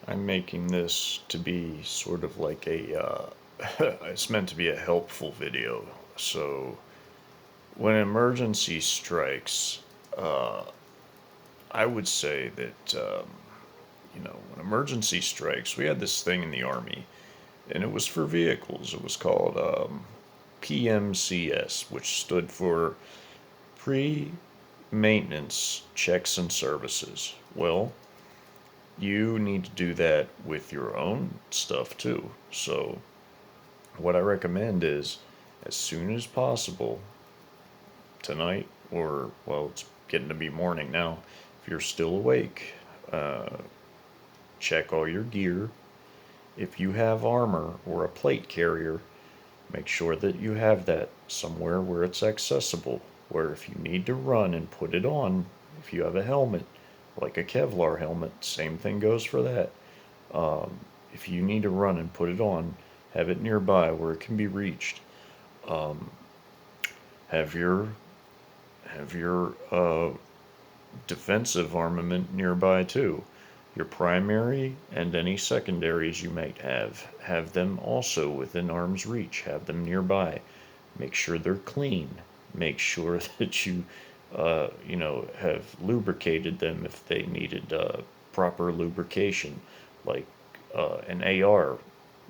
I'm making this to be sort of like it's meant to be a helpful video. So, when an emergency strikes, uh, I would say that, when emergency strikes, we had this thing in the Army, and it was for vehicles. It was called PMCS, which stood for Pre Maintenance Checks and Services. Well, you need to do that with your own stuff too. So, what I recommend is as soon as possible, tonight, or, well, it's getting to be morning now, if you're still awake, uh, check all your gear. If you have armor or a plate carrier, make sure that you have that somewhere where it's accessible, where if you need to run and put it on, if you have a helmet, like a Kevlar helmet, same thing goes for that. If you need to run and put it on, have it nearby where it can be reached. Um, have your defensive armament nearby too. Your primary and any secondaries you might have them also within arm's reach. Have them nearby. Make sure they're clean. Make sure that have lubricated them if they needed proper lubrication, like an AR.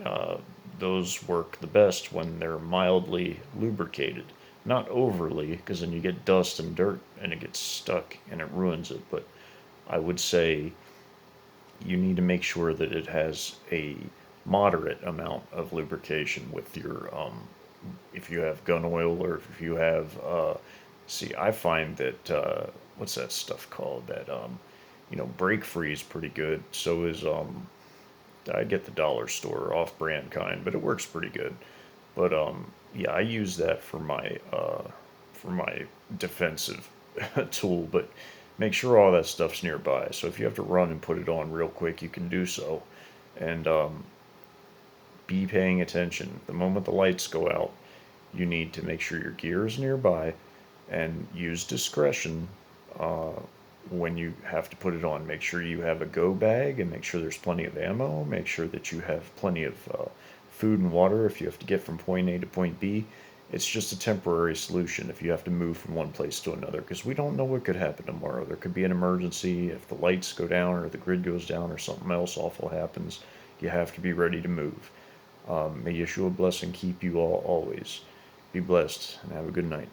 Uh, those work the best when they're mildly lubricated. Not overly, because then you get dust and dirt and it gets stuck and it ruins it. But I would say you need to make sure that it has a moderate amount of lubrication with your, if you have gun oil or if you have, see, I find that, what's that stuff called? That, brake free is pretty good. So is, I get the dollar store off brand kind, but it works pretty good. But yeah, I use that for my defensive tool. But make sure all that stuff's nearby. So if you have to run and put it on real quick, you can do so. And be paying attention. The moment the lights go out, you need to make sure your gear is nearby and use discretion uh, when you have to put it on. Make sure you have a go bag and make sure there's plenty of ammo. Make sure that you have plenty of food and water if you have to get from point A to point B. It's just a temporary solution if you have to move from one place to another, because we don't know what could happen tomorrow. There could be an emergency if the lights go down or the grid goes down or something else awful happens. You have to be ready to move. May Yeshua bless and keep you all always. Be blessed and have a good night.